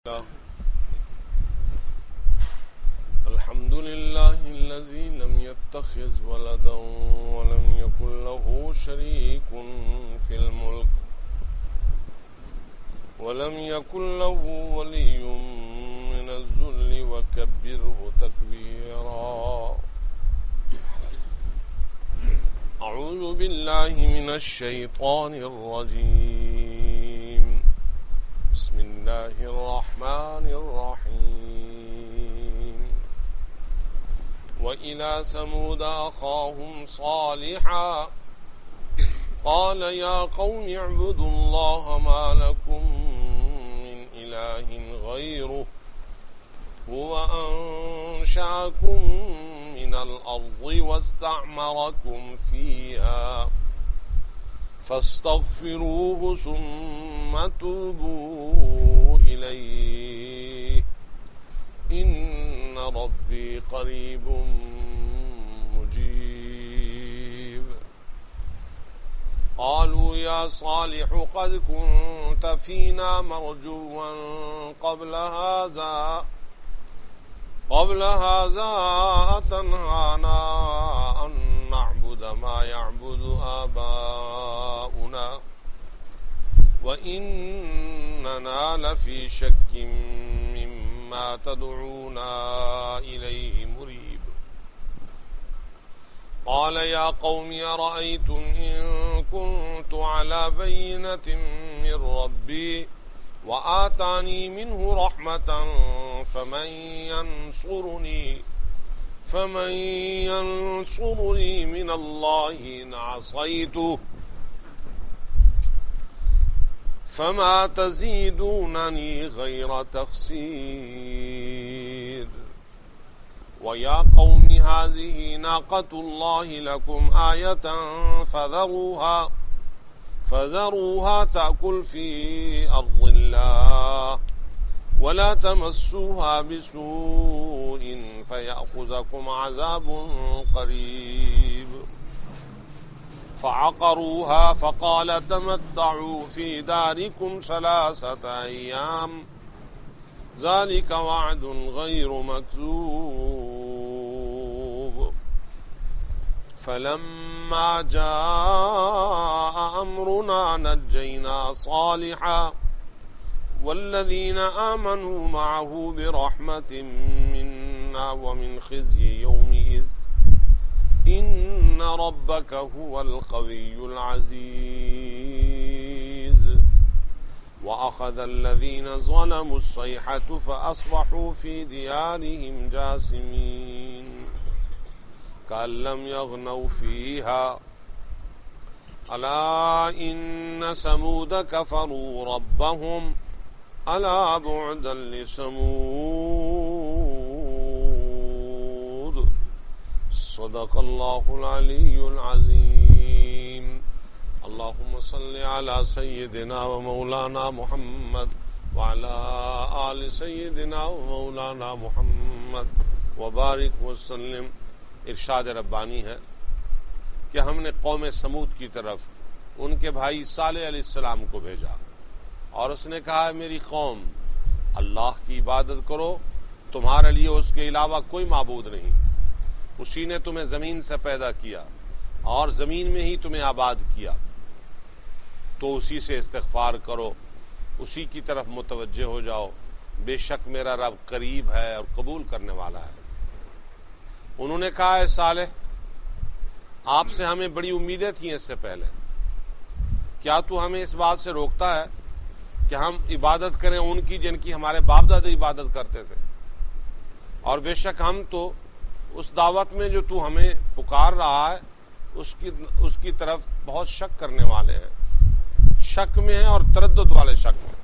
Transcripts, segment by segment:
الله الحمد لله الذي لم يتخذ ولدا ولم يكن له شريك في الملك ولم يكن له ولي من الذل وكبره تكبيرا. أعوذ بالله من الشيطان الرجيم. بسم الله الرحمن الرحيم. وإلى ثمود أخاهم صالحا قال يا قوم اعبدوا الله ما لكم من إله غيره هو أنشأكم من الأرض واستعمركم فيها فاستغفروه ثم توبوا إليه إن ربي قريب مجيب. قالوا يا صالح قد كنت فينا مرجوا قبل هذا أتنهانا أن نعبد ما يعبد آباؤنا وإننا لفي شك مما تدعونا إليه مريب. قال يا قوم أرأيتم إن كنت على بينة من ربي وآتاني منه رحمة فمن ينصرني من الله إن عصيته فما تزيدونني غير تخسير. ويا قوم هذه ناقة الله لكم آية فذروها تأكل في أرض الله ولا تمسوها بسوء فيأخذكم عذاب قريب. فعقروها فقال تمتعوا في داركم 3 أيام ذلك وعد غير مكذوب. فلما جاء أمرنا نجينا صالحا والذين آمنوا معه برحمة منا ومن خزي يومئذ إن ربك هو القوي العزيز. وأخذ الذين ظلموا الصيحة فأصبحوا في ديارهم جاثمين كأن لم يغنوا فيها ألا إن ثمود كفروا ربهم ألا بعدا لثمود. صدق الله العلي العظيم. اللهم صل على سيدنا ومولانا محمد وعلى آل سيدنا ومولانا محمد وبارك وسلم. ارشاد ربانی ہے کہ ہم نے قوم سمود کی طرف ان کے بھائی صالح علیہ السلام کو بھیجا اور اس نے کہا ہے میری قوم اللہ کی عبادت کرو، تمہارے لیے اس کے علاوہ کوئی معبود نہیں. اسی نے تمہیں زمین سے پیدا کیا اور زمین میں ہی تمہیں آباد کیا، تو اسی سے استغفار کرو، اسی کی طرف متوجہ ہو جاؤ، بے شک میرا رب قریب ہے اور قبول کرنے والا ہے. انہوں نے کہا ہے صالح آپ سے ہمیں بڑی امیدیں تھیں اس سے پہلے، کیا تو ہمیں اس بات سے روکتا ہے کہ ہم عبادت کریں ان کی جن کی ہمارے باپ دادے عبادت کرتے تھے؟ اور بے شک ہم تو اس دعوت میں جو تو ہمیں پکار رہا ہے اس کی طرف بہت شک کرنے والے ہیں، شک میں ہیں اور تردد والے شک میں.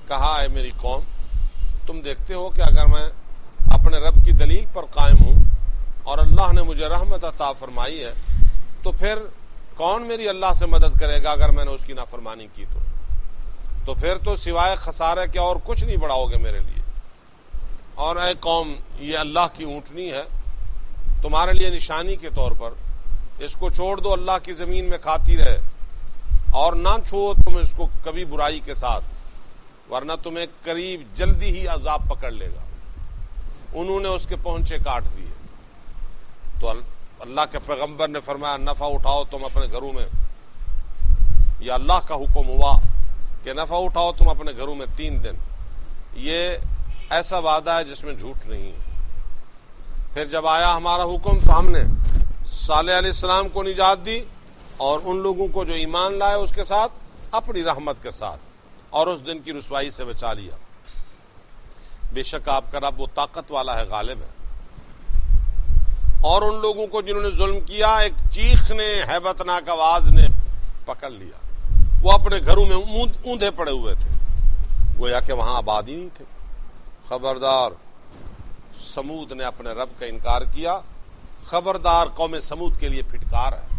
کہا ہے میری قوم تم دیکھتے ہو کہ اگر میں اپنے رب کی دلیل پر قائم ہوں اور اللہ نے مجھے رحمت عطا فرمائی ہے تو پھر کون میری اللہ سے مدد کرے گا اگر میں نے اس کی نافرمانی کی تو پھر تو سوائے خسارے کے اور کچھ نہیں بڑھاؤ گے میرے لیے. اور اے قوم یہ اللہ کی اونٹنی ہے تمہارے لیے نشانی کے طور پر، اس کو چھوڑ دو اللہ کی زمین میں کھاتی رہے اور نہ چھوڑو تم اس کو کبھی برائی کے ساتھ. ورنہ تمہیں قریب جلدی ہی عذاب پکڑ لے گا. انہوں نے اس کے پہنچے کاٹ دیے. تو اللہ کے پیغمبر نے فرمایا نفع اٹھاؤ تم اپنے گھروں میں. یہ اللہ کا حکم ہوا کہ نفع اٹھاؤ تم اپنے گھروں میں 3 دن. یہ ایسا وعدہ ہے جس میں جھوٹ نہیں ہے. پھر جب آیا ہمارا حکم تو ہم نے صالح علیہ السلام کو نجات دی اور ان لوگوں کو جو ایمان لائے اس کے ساتھ اپنی رحمت کے ساتھ، اور اس دن کی رسوائی سے بچا لیا. بے شک آپ کا رب وہ طاقت والا ہے، غالب ہے. اور ان لوگوں کو جنہوں نے ظلم کیا ایک چیخ نے، ہیبت ناک آواز نے پکڑ لیا. وہ اپنے گھروں میں اوندھے پڑے ہوئے تھے، گویا کہ وہاں آباد ہی نہیں تھے. خبردار، سمود نے اپنے رب کا انکار کیا. خبردار، قوم سمود کے لیے پھٹکار ہے.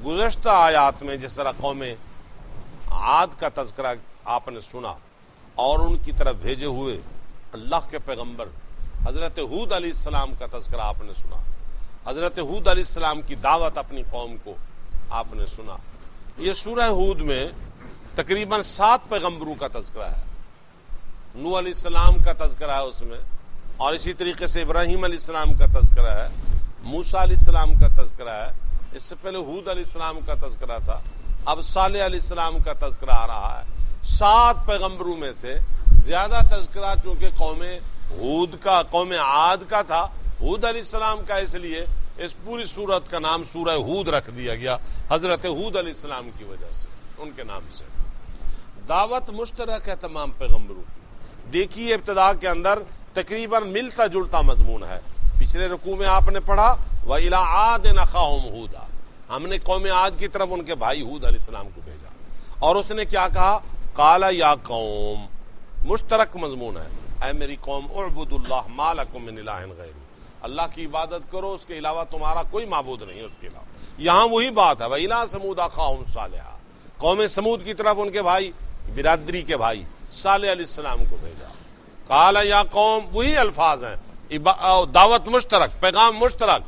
گزشتہ آیات میں جس طرح قوم عاد کا تذکرہ آپ نے سنا اور ان کی طرف بھیجے ہوئے اللہ کے پیغمبر حضرت ہود علیہ السلام کا تذکرہ آپ نے سنا. حضرت ہود علیہ السلام کی دعوت اپنی قوم کو آپ نے سنا. یہ سورہ ہود میں تقریباً 7 پیغمبروں کا تذکرہ ہے. نوح علیہ السلام کا تذکرہ ہے اس میں، اور اسی طریقے سے ابراہیم علیہ السلام کا تذکرہ ہے، موسیٰ علیہ السلام کا تذکرہ ہے. اس سے پہلے ہود علیہ السلام کا تذکرہ تھا، اب صالح علیہ السلام کا تذکرہ آ رہا ہے. 7 پیغمبروں میں سے زیادہ تذکرہ چونکہ قوم عاد کا تھا، ہود علیہ السلام کا، اس لیے اس پوری سورت کا نام سورہ ہود رکھ دیا گیا حضرت ہود علیہ السلام کی وجہ سے، ان کے نام سے. دعوت مشترک ہے تمام پیغمبروں کی. دیکھیے ابتدا کے اندر تقریباً ملتا جلتا مضمون ہے. پچھلے رکوع میں آپ نے پڑھا وَإِلَىٰ عَادٍ أَخَاهُمْ هُودًا، ہم نے قوم عاد کی طرف ان کے بھائی ہود علیہ السلام کو بھیجا، اور اس نے کیا کہا؟ قَالَ يَا قَوْمِ، مشترک مضمون ہے. اے میری قوم، اعبدوا اللہ ما لکم من الہ غیرہ، اللہ کی عبادت کرو، اس کے علاوہ تمہارا کوئی معبود نہیں اس کے علاوہ. یہاں وہی بات ہے، وَإِلَىٰ ثَمُودَ أَخَاهُمْ صَالِحًا، قوم سمود کی طرف ان کے بھائی، برادری کے بھائی صالح علیہ السلام کو بھیجا. قال یا قوم، وہی الفاظ ہیں. دعوت مشترک، پیغام مشترک.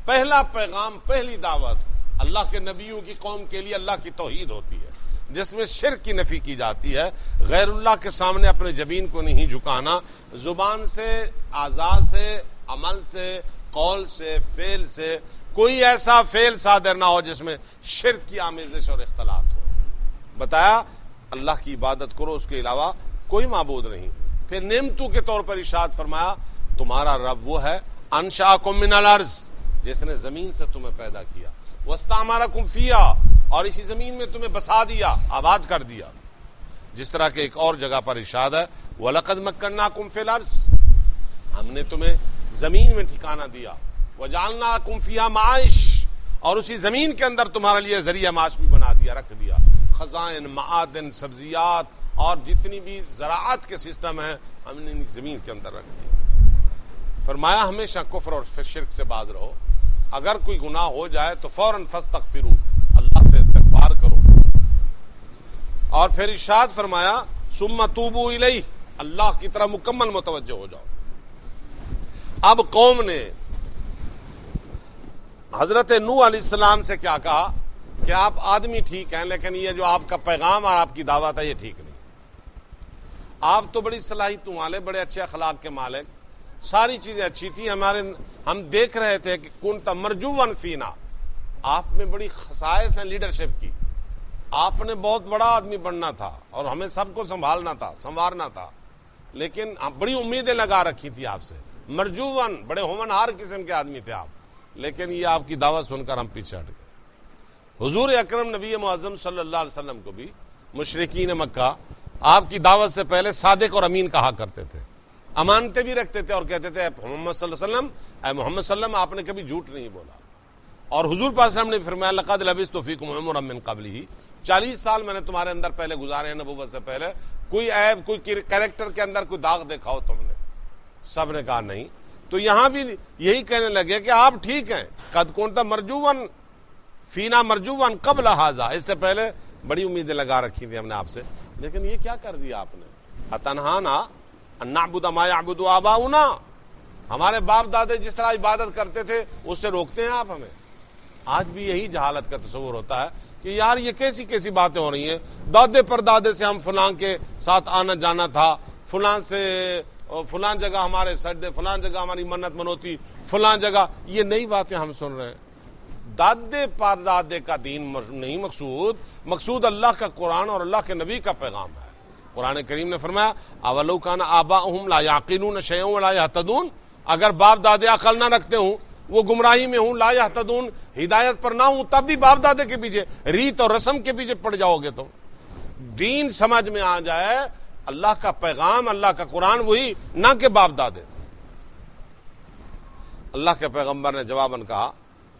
پہلا پیغام، پہلی دعوت اللہ کے نبیوں کی قوم کے لیے اللہ کی توحید ہوتی ہے، جس میں شرک کی نفی کی جاتی ہے. غیر اللہ کے سامنے اپنے جبین کو نہیں جھکانا، زبان سے، اعضاء سے، عمل سے، قول سے، فعل سے کوئی ایسا فعل صادر نہ ہو جس میں شرک کی آمیزش اور اختلاط ہو. بتایا اللہ کی عبادت کرو، اس کے علاوہ کوئی معبود نہیں. پھر نعمتوں کے طور پر ارشاد فرمایا تمہارا رب وہ ہے انشاکم من الارض، جس نے زمین سے تمہیں پیدا کیا، واستعمرکم فیہا، اور اسی زمین میں تمہیں بسا دیا، آباد کر دیا. جس طرح کہ ایک اور جگہ پر ارشاد ہے وَلَقَدْ مَكَّنَّاكُمْ فِي الْأَرْضِ، ہم نے تمہیں زمین میں ٹھکانہ دیا. وَجَعَلْنَاكُمْ فِيهَا مَعَائِشَ، اور اسی زمین کے اندر تمہارے لیے ذریعہ معاش بھی بنا دیا، رکھ دیا. خزائن، معادن، سبزیات اور جتنی بھی زراعت کے سسٹم ہیں ہم نے زمین کے اندر رکھ دیا. فرمایا ہمیشہ کفر اور شرک سے باز رہو. اگر کوئی گناہ ہو جائے تو فوراً فاستغفروا، اللہ سے استغفار کرو. اور پھر ارشاد فرمایا ثم توبوا الیہ، اللہ کی طرف مکمل متوجہ ہو جاؤ. اب قوم نے حضرت نوح علیہ السلام سے کیا کہا کہ آپ آدمی ٹھیک ہیں، لیکن یہ جو آپ کا پیغام اور آپ کی دعوت ہے یہ ٹھیک نہیں. آپ تو بڑی صلاحیتوں والے، بڑے اچھے اخلاق کے مالک، ساری چیزیں اچھی تھیں، ہم دیکھ رہے تھے کہ کنت مرجوا فینا، آپ میں بڑی خصائص ہیں لیڈرشپ کی، آپ نے بہت بڑا آدمی بننا تھا اور ہمیں سب کو سنبھالنا تھا، سنوارنا تھا، لیکن بڑی امیدیں لگا رکھی تھی آپ سے. مرجوان، بڑے ہونہار قسم کے آدمی تھے آپ، لیکن یہ آپ کی دعوت سن کر ہم پیچھے ہٹ گئے. حضور اکرم نبی معظم صلی اللہ علیہ وسلم کو بھی مشرکین مکہ آپ کی دعوت سے پہلے صادق اور امین کہا کرتے تھے، امانتیں بھی رکھتے تھے اور کہتے تھے اے محمد صلی اللہ علیہ وسلم، اے محمد صلی اللہ علیہ وسلم، آپ نے کبھی جھوٹ نہیں بولا. اور حضور پاک صلی اللہ علیہ وسلم نے فرمایا لقد لبثت فیکم عمرا من قبلہ، 40 سال میں نے تمہارے اندر پہلے گزارے ہیں نبوت سے پہلے، کوئی عیب، کوئی کریکٹر کے اندر کوئی داغ دیکھا ہو تم نے؟ سب نے کہا نہیں. تو یہاں بھی یہی کہنے لگے کہ آپ ٹھیک ہیں، قد کنت مرجوا فینا مرجوا قبل ھذا، اس سے پہلے بڑی امیدیں لگا رکھی تھی ہم نے آپ سے، لیکن یہ کیا کر دیا آپ نے؟ اتنہانا ان نعبد ما یعبد آباؤنا، ہمارے باپ دادے جس طرح عبادت کرتے تھے اس سے روکتے ہیں آپ ہمیں. آج بھی یہی جہالت کا تصور ہوتا ہے کہ یار یہ کیسی کیسی باتیں ہو رہی ہیں، دادے پر دادے سے ہم فلاں کے ساتھ آنا جانا تھا، فلاں سے فلاں جگہ ہمارے سجدے، فلاں جگہ ہماری منت منوتی، فلاں جگہ، یہ نئی باتیں ہم سن رہے ہیں۔ دادے پر دادے کا دین نہیں مقصود اللہ کا قرآن اور اللہ کے نبی کا پیغام ہے۔ قرآن کریم نے فرمایا اولو کان آباؤہم لا یعقلون شیئا ولا یہتدون، اگر باپ دادے عقل نہ رکھتے ہوں، وہ گمراہی میں ہوں، لا یہتدون، ہدایت پر نہ ہوں، تب بھی باپ دادے کے پیچھے، ریت اور رسم کے پیچھے پڑ جاؤ گے تو دین سمجھ میں آ جائے، اللہ کا پیغام، اللہ کا قرآن وہی، نہ کہ باپ دادے۔ اللہ کے پیغمبر نے جواباً کہا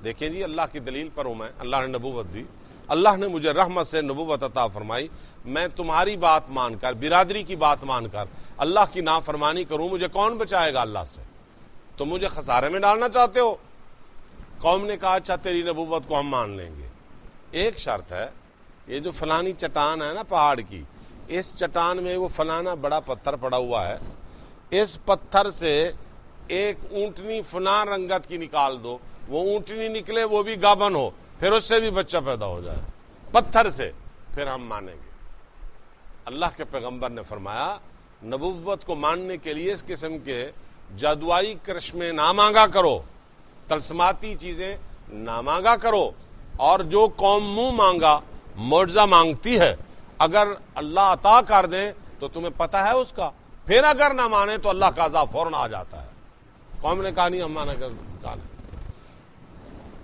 دیکھیں جی اللہ کی دلیل پر ہوں میں، اللہ نے نبوت دی، اللہ نے مجھے رحمت سے نبوت عطا فرمائی، میں تمہاری بات مان کر، برادری کی بات مان کر اللہ کی نافرمانی کروں، مجھے کون بچائے گا اللہ سے؟ تم مجھے خسارے میں ڈالنا چاہتے ہو؟ قوم نے کہا اچھا تیری نبوت کو ہم مان لیں گے، ایک شرط ہے، یہ جو فلانی چٹان ہے نا پہاڑ کی، اس چٹان میں وہ فلانا بڑا پتھر پڑا ہوا ہے، اس پتھر سے ایک اونٹنی فلاں رنگت کی نکال دو، وہ اونٹنی نکلے وہ بھی گابن ہو، پھر اس سے بھی بچہ پیدا ہو جائے پتھر سے، پھر ہم مانیں گے۔ اللہ کے پیغمبر نے فرمایا نبوت کو ماننے کے لیے اس قسم کے جادوائی کرشمے نہ مانگا کرو، طلسماتی چیزیں نہ مانگا کرو، اور جو قوم منہ مانگا معجزہ مانگتی ہے، اگر اللہ عطا کر دیں تو تمہیں پتہ ہے اس کا، پھر اگر نہ مانے تو اللہ کا عذاب فوراً آ جاتا ہے۔ قوم نے کہا نہیں ہم مانا کہا نہیں۔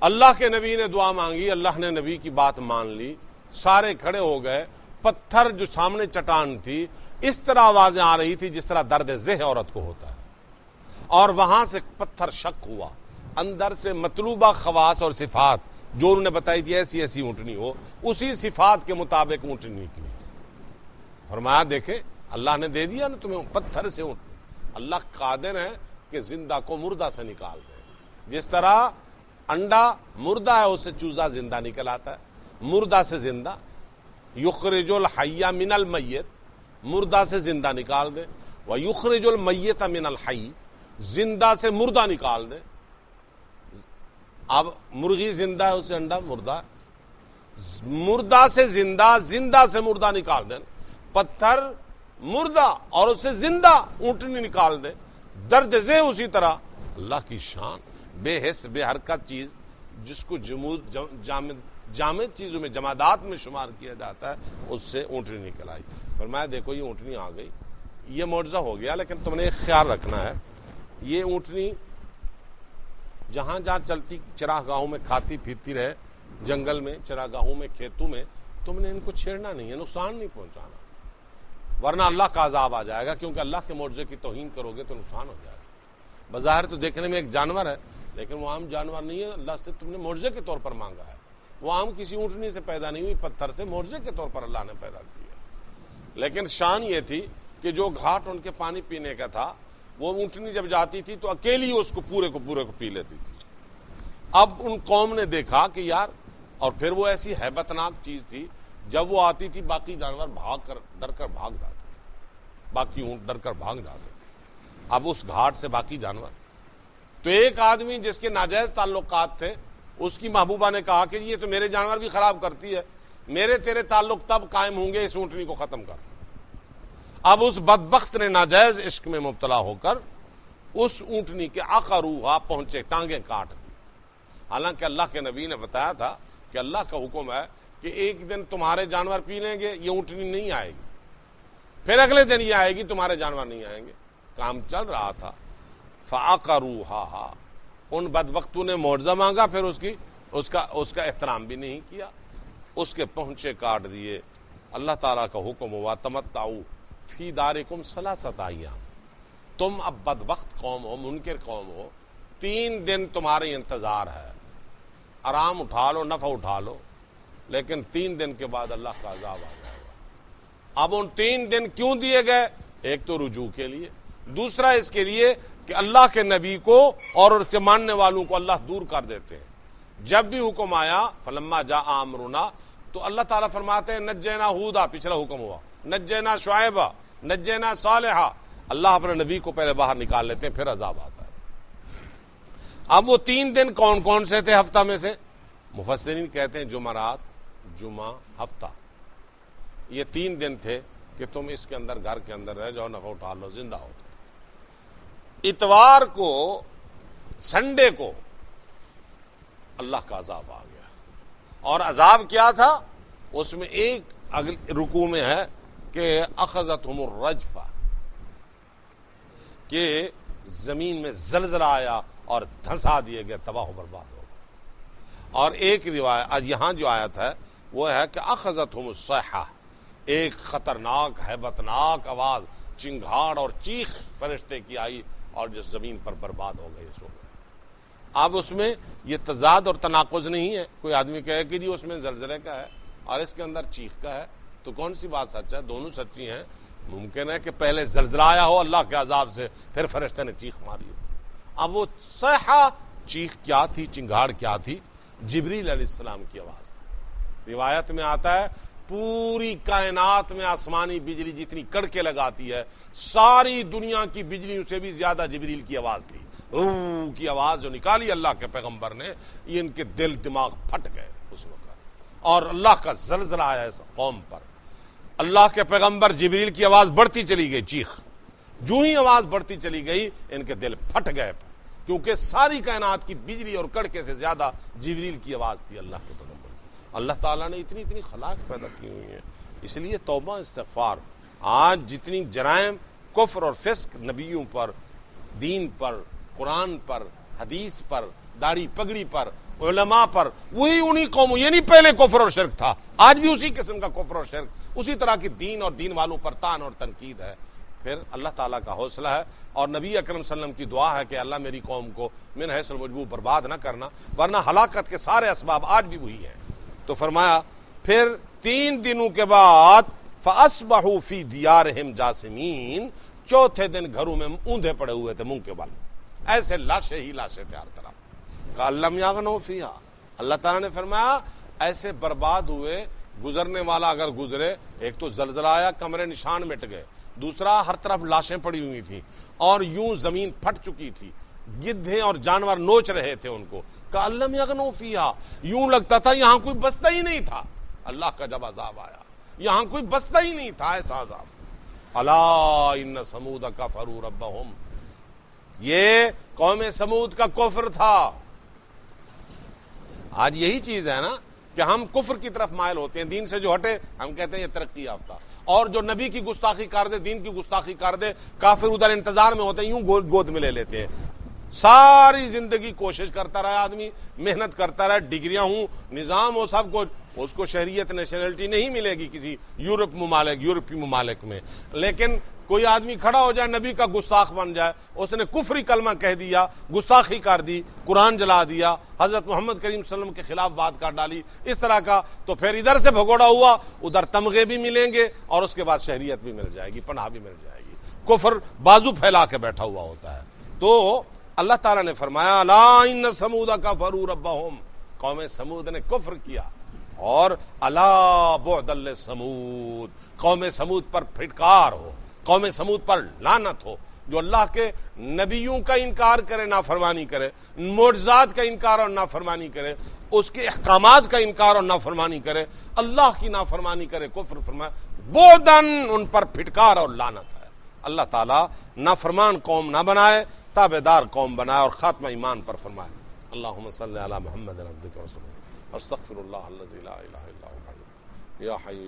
اللہ کے نبی نے دعا مانگی، اللہ نے نبی کی بات مان لی، سارے کھڑے ہو گئے، پتھر جو سامنے چٹان تھی اس طرح آوازیں آ رہی تھی جس طرح درد ذہ عورت کو ہوتا ہے، اور وہاں سے پتھر شک ہوا، اندر سے مطلوبہ خواص اور صفات جو انہوں نے بتائی تھی ایسی ایسی اونٹنی ہو، اسی صفات کے مطابق اونٹنی نکلی۔ فرمایا دیکھیں اللہ نے دے دیا نا تمہیں پتھر سے اونٹنی۔ اللہ قادر ہے کہ زندہ کو مردہ سے نکال دے، جس طرح انڈا مردہ ہے اس سے چوزا زندہ نکل آتا ہے، مردہ سے زندہ، یخرج الحی من المیت، مردہ سے زندہ نکال دے، ویخرج المیت من الحی، زندہ سے مردہ نکال دے۔ اب مرغی زندہ ہے اس سے انڈا مردہ ہے، مردہ سے زندہ، زندہ سے مردہ نکال دے، پتھر مردہ اور اس سے زندہ اونٹنی نکال دے، درد ذہ اسی طرح۔ اللہ کی شان، بے حس بے حرکت چیز جس کو جامد چیزوں میں، جمادات میں شمار کیا جاتا ہے، اس سے اونٹنی نکل آئی۔ فرمایا دیکھو یہ اونٹنی آ گئی، یہ معجزہ ہو گیا، لیکن تم نے ایک خیال رکھنا ہے، یہ اونٹنی جہاں جہاں چلتی چراگاہوں میں کھاتی پھرتی رہے، جنگل میں، چراگاہوں میں، کھیتوں میں، تم نے ان کو چھیڑنا نہیں ہے، نقصان نہیں پہنچانا، ورنہ اللہ کا عذاب آ جائے گا، کیونکہ اللہ کے معجزے کی توہین کرو گے تو نقصان ہو جائے گا۔ بظاہر تو دیکھنے میں ایک جانور ہے، لیکن وہ عام جانور نہیں ہے، اللہ سے تم نے معجزے کے طور پر مانگا ہے، وہ عام کسی اونٹنی سے پیدا نہیں ہوئی، پتھر سے معجزے کے طور پر اللہ نے پیدا کیا۔ لیکن شان یہ تھی کہ جو گھاٹ ان کے پانی پینے کا تھا، وہ اونٹنی جب جاتی تھی تو اکیلی اس کو پورے کو پی لیتی تھی۔ اب ان قوم نے دیکھا کہ یار، اور پھر وہ ایسی ہیبت ناک چیز تھی، جب وہ آتی تھی باقی جانور ڈر کر بھاگ جاتے تھے، باقی اونٹ ڈر کر بھاگ جاتے تھے۔ اب اس گھاٹ سے باقی جانور، تو ایک آدمی جس کے ناجائز تعلقات تھے، اس کی محبوبہ نے کہا کہ یہ تو میرے جانور بھی خراب کرتی ہے، میرے تیرے تعلق تب قائم ہوں گے اس اونٹنی کو ختم کر۔ اب اس بدبخت نے ناجائز عشق میں مبتلا ہو کر اس اونٹنی کے عقروہا پہنچے، ٹانگیں کاٹ دی۔ حالانکہ اللہ کے نبی نے بتایا تھا کہ اللہ کا حکم ہے کہ ایک دن تمہارے جانور پی لیں گے، یہ اونٹنی نہیں آئے گی، پھر اگلے دن یہ آئے گی، تمہارے جانور نہیں آئیں گے۔ کام چل رہا تھا، فعقروہا، ان بدبختوں نے معجزہ مانگا، پھر اس کا احترام بھی نہیں کیا، اس کے پہنچے کاٹ دیے۔ اللہ تعالیٰ کا حکم ہوا تمتعوا فی دارکم ثلاثۃ ایام، تم اب بدبخت قوم ہو، منکر قوم ہو، 3 دن تمہارے انتظار ہے، آرام اٹھا لو، نفع اٹھا لو، لیکن 3 دن کے بعد اللہ کا عذاب آ جائے گا۔ اب ان 3 دن کیوں دیے گئے؟ ایک تو رجوع کے لیے، دوسرا اس کے لیے کہ اللہ کے نبی کو اور اس کے ماننے والوں کو اللہ دور کر دیتے ہیں۔ جب بھی حکم آیا فلما جاء امرنا، تو اللہ تعالیٰ فرماتے ہیں نجینا ہودا، پچھلا حکم ہوا، نجینا شعیبہ، نجینا صالحہ، اللہ اپنے نبی کو پہلے باہر نکال لیتے ہیں، پھر عذاب آتا ہے۔ اب وہ 3 دن کون کون سے تھے ہفتہ میں سے؟ مفسرین کہتے ہیں جمعرات، جمعہ، ہفتہ، یہ 3 دن تھے کہ تم اس کے اندر گھر کے اندر رہ جاؤ، نفع اٹھا لو، زندہ ہو۔ اتوار کو، سنڈے کو اللہ کا عذاب آ گیا، اور عذاب کیا تھا اس میں ایک اگل رکوع میں ہے کہ اخذتہم الرجفہ، کہ زمین میں زلزلہ آیا اور دھنسا دیے گئے، تباہ و برباد ہو گئے۔ اور ایک روایت یہاں جو آیت ہے وہ ہے کہ اخذتہم الصیحہ، ایک خطرناک ہیبتناک آواز، چنگھاڑ اور چیخ فرشتے کی آئی اور جو زمین پر برباد ہو گئی، سو گئے۔ اب اس میں یہ تضاد اور تناقض نہیں ہے، کوئی آدمی کہے کہ جی اس میں زلزلے کا ہے اور اس کے اندر چیخ کا ہے، تو کون سی بات سچ ہے؟ دونوں سچی ہیں۔ ممکن ہے کہ پہلے زلزلہ آیا ہو اللہ کے عذاب سے، پھر فرشتے نے چیخ ماری ہو۔ اب وہ صیحہ، چیخ کیا تھی، چنگھاڑ کیا تھی؟ جبریل علیہ السلام کی آواز تھی۔ روایت میں آتا ہے پوری کائنات میں آسمانی بجلی جتنی کڑکے لگاتی ہے، ساری دنیا کی بجلیوں سے بھی زیادہ جبریل کی آواز تھی۔ اوہ کی آواز جو نکالی اللہ کے پیغمبر نے، یہ ان کے دل دماغ پھٹ گئے اس وقت، اور اللہ کا زلزلہ آیا اس قوم پر۔ اللہ کے پیغمبر جبریل کی آواز بڑھتی چلی گئی، چیخ، جو ہی آواز بڑھتی چلی گئی ان کے دل پھٹ گئے، کیونکہ ساری کائنات کی بجلی اور کڑکے سے زیادہ جبریل کی آواز تھی اللہ کے پیغمبر۔ اللہ تعالیٰ نے اتنی خلاق پیدا کی ہوئی ہیں، اس لیے توبہ استغفار۔ آج جتنی جرائم، کفر اور فسق نبیوں پر، دین پر، قرآن پر، حدیث پر، داڑھی پگڑی پر، علماء پر، وہی انہی قوموں، یہ نہیں پہلے کفر اور شرک تھا، آج بھی اسی قسم کا کفر اور شرک، اسی طرح کی دین اور دین والوں پر تان اور تنقید ہے۔ پھر اللہ تعالیٰ کا حوصلہ ہے اور نبی اکرم صلی اللہ علیہ وسلم کی دعا ہے کہ اللہ میری قوم کو من حیث المجبور برباد نہ کرنا، ورنہ ہلاکت کے سارے اسباب آج بھی وہی ہیں۔ تو فرمایا پھر 3 دنوں کے بعد فَأَصْبَحُوا فِي دِيَارِهِمْ جَاثِمِينَ، چوتھے دن گھروں میں اوندھے پڑے ہوئے تھے، منہ کے بل، ایسے لاشیں ہی لاشیں تھے ہر طرف۔ قَالَ لَمْ يَغْنَوْا فِيهَا، اللہ تعالیٰ نے فرمایا ایسے برباد ہوئے، گزرنے والا اگر گزرے، ایک تو زلزلہ آیا، کمرے نشان مٹ گئے، دوسرا ہر طرف لاشیں پڑی ہوئی تھیں اور یوں زمین پھٹ چکی تھی، گدھے اور جانور نوچ رہے تھے ان کو۔ قَالَ لَمْ يَغْنَوْا فِيهَا، یوں لگتا تھا یہاں کوئی بستا ہی نہیں تھا۔ اللہ کا جب عذاب آیا، یہاں کوئی بستا ہی نہیں تھا، ایسا عذاب۔ الا ان ثمود کفروا ربهم، یہ قوم سمود کا کفر تھا۔ آج یہی چیز ہے نا کہ ہم کفر کی طرف مائل ہوتے ہیں، دین سے جو ہٹے ہم کہتے ہیں یہ ترقی یافتہ، اور جو نبی کی گستاخی کر دے، دین کی گستاخی کر دے، کافر ادھر انتظار میں ہوتے ہیں، یوں گود میں لے لیتے ہیں۔ ساری زندگی کوشش کرتا رہا آدمی، محنت کرتا رہا، ڈگریاں ہوں، نظام ہو، سب کچھ، اس کو شہریت نیشنلٹی نہیں ملے گی کسی یورپی ممالک میں، لیکن کوئی آدمی کھڑا ہو جائے نبی کا گستاخ بن جائے، اس نے کفری کلمہ کہہ دیا، گستاخی کر دی، قرآن جلا دیا، حضرت محمد کریم صلی اللہ علیہ وسلم کے خلاف بات کر ڈالی، اس طرح کا، تو پھر ادھر سے بھگوڑا ہوا، ادھر تمغے بھی ملیں گے اور اس کے بعد شہریت بھی مل جائے گی، پناہ بھی مل جائے گی۔ کفر بازو پھیلا کے بیٹھا ہوا ہوتا ہے۔ تو اللہ تعالیٰ نے فرمایا لا ان ثمود کفروا ربهم، قوم سمود نے کفر کیا، اور الا بعدا لثمود، قوم سمود پر پھٹکار ہو، قوم سمود پر لعنت ہو، جو اللہ کے نبیوں کا انکار کرے، نافرمانی کرے، معجزات کا انکار اور نافرمانی کرے، اس کے احکامات کا انکار اور نافرمانی کرے، اللہ کی نافرمانی کرے، کفر فرمایا، بعداً ان پر پھٹکار اور لعنت ہے۔ اللہ تعالیٰ نافرمان قوم نہ بنائے، تابعدار قوم بنائے اور خاتمہ ایمان پر فرمائے۔ اللہم صلی علی محمد عبدک ورسولک، استغفر اللہ الذی لا الہ الا هو یا حی